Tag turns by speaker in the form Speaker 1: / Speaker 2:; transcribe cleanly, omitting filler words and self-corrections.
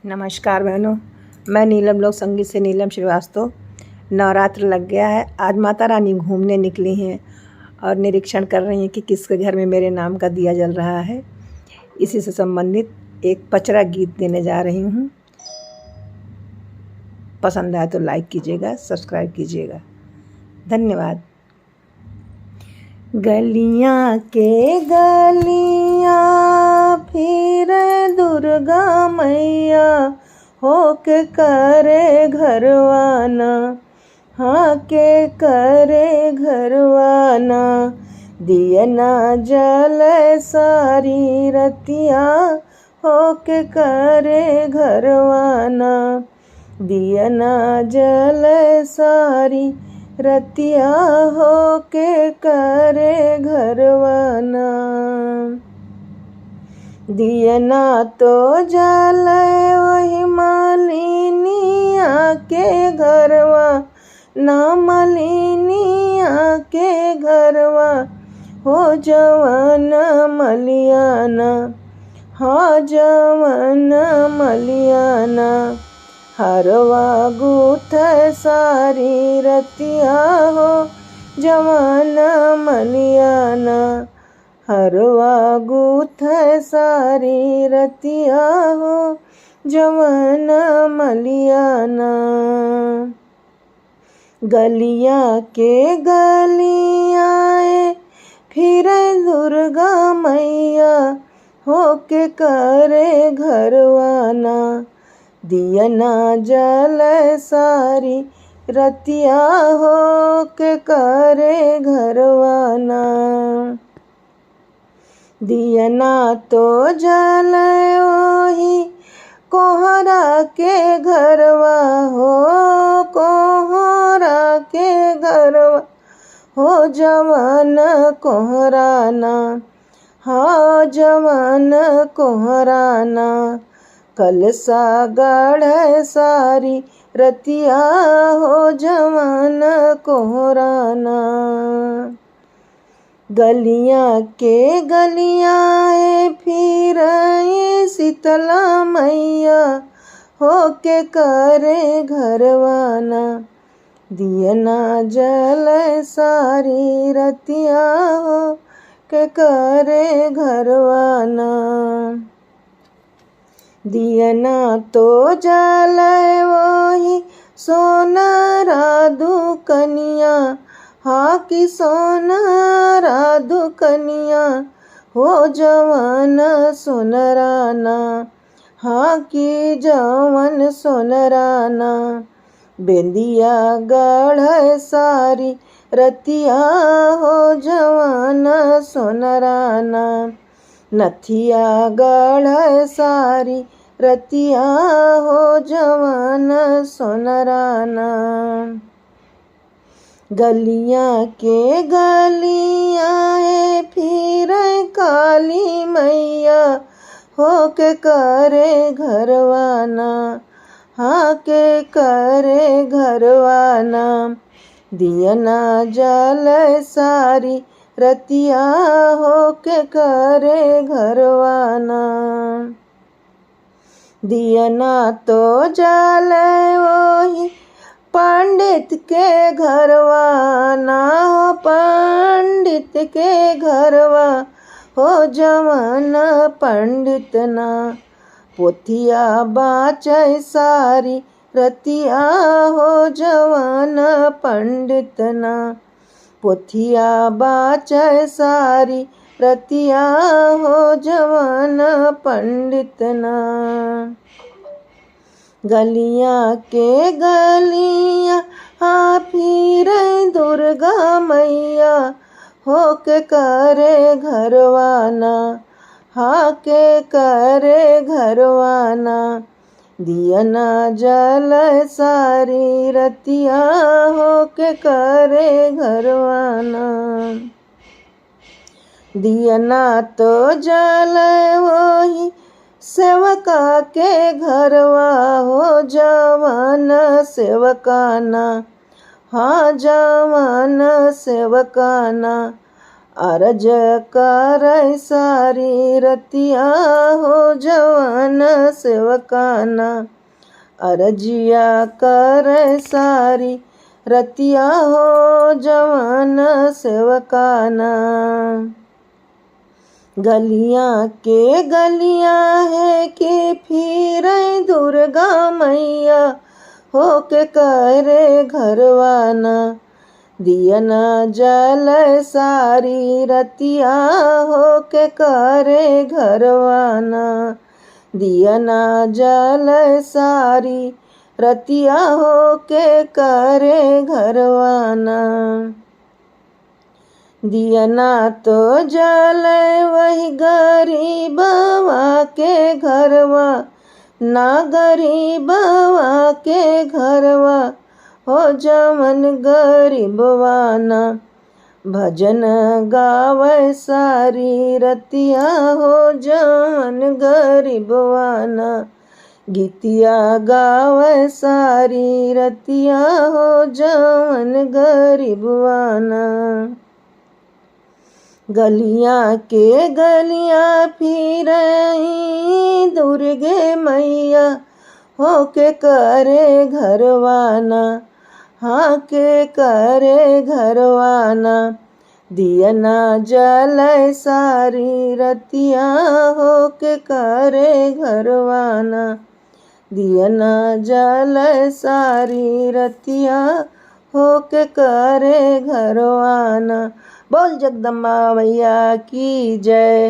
Speaker 1: नमस्कार बहनों, मैं नीलम लोक संगीत से नीलम श्रीवास्तव। नवरात्र लग गया है। आज माता रानी घूमने निकली हैं और निरीक्षण कर रही हैं कि किसके घर में मेरे नाम का दिया जल रहा है। इसी से संबंधित एक पचरा गीत देने जा रही हूँ। पसंद आए तो लाइक कीजिएगा, सब्सक्राइब कीजिएगा। धन्यवाद। गलियाँ के गलियाँ फिर दुर्गा मैया होके करे घरवाना, हाँ के करे घरवाना। दियना जल सारी रतिया होके करे घरवाना, दियना जल सारी रतिया होके करे घरवाना। दियना तो जले वही मालिनिया के घरवा, ना मालिनिया के घरवा हो जवान मलियाना, हाँ जवान मलियाना। हरवा गूथ सारी रतिया हो जवान मलियाना, हरवा गूथ सारी रतिया हो जवान मलियाना। गलिया के गलियाँ फिर दुर्गा मैया होके करे घरवाना, दियना जल सारी रतिया होके करे घरवाना। दियना तो जल वही कोहरा के घरवा हो, कोहरा के घरवा हो जवान कोहराना, हाँ जवान कोहराना। कलसा गढ़ सारी रतिया हो जवान कोहराना। गलियाँ के गलियाँ फिर शीतला मैया होके करे घरवाना, दियना जल सारी रतिया हो के करे घरवाना। दियना तो जल वही सोनारा दुकनिया, हाँ कि सोनारा दुकनिया हो जवान सोनराना, हाँ कि जवान सोनराना। बेंदिया गढ़ सारी रतिया हो जवान सोनराना, नथिया गढ़ सारी रतिया हो जवान सोनराना। गलियाँ के गलियाँ फिर काली मैया होके करे घरवाना, हाँ के करे घरवाना। दियना जल सारी रतिया होके करे घरवाना। दियना तो जल वही पंडित के घरवाना, हो पंडित के घरवा हो जवान पंडित ना। पोथिया बाचै सारी रतिया हो जवान पंडित ना, पोथिया बाचै सारी रतिया हो जवान पंडित ना। गलियाँ के गलियाँ हाँ फिर दुर्गा मैया होके करे घरवाना, हाँ के करे घरवाना। दियना जल सारी रतिया होके करे घरवाना। दियना तो जल वही सेवका के घरवा हो जवान सेवकाना, हाँ जवान सेवकाना। अरज कर सारी रतिया हो जवान सेवकाना। अरजिया कर सारी रतिया हो जवान सेवकाना। गलियां के गलियां है कि फिर दुर्गा मैया होके करे घरवाना। दियना जल सारी रतिया होके करे घरवाना। दियना जल सारी रतिया होके करे घरवाना। दियना तो जल वही गरीबवा के घरवा, ना गरीबवा के घरवा हो जमन गरीबवाना। भजन गावे सारी रतिया हो जमन गरीबवाना। गीतिया गावे सारी रतिया हो जमन गरीबवाना। गलियां के गलियां फिर दुर्गे मैया होके करे घरवाना। हाँ के करे घरवाना। दियना जल सारी रतिया होके करे घरवाना। दियना जल सारी रतिया होके करे घरवाना। बोल जगदम्बा मैया की जय।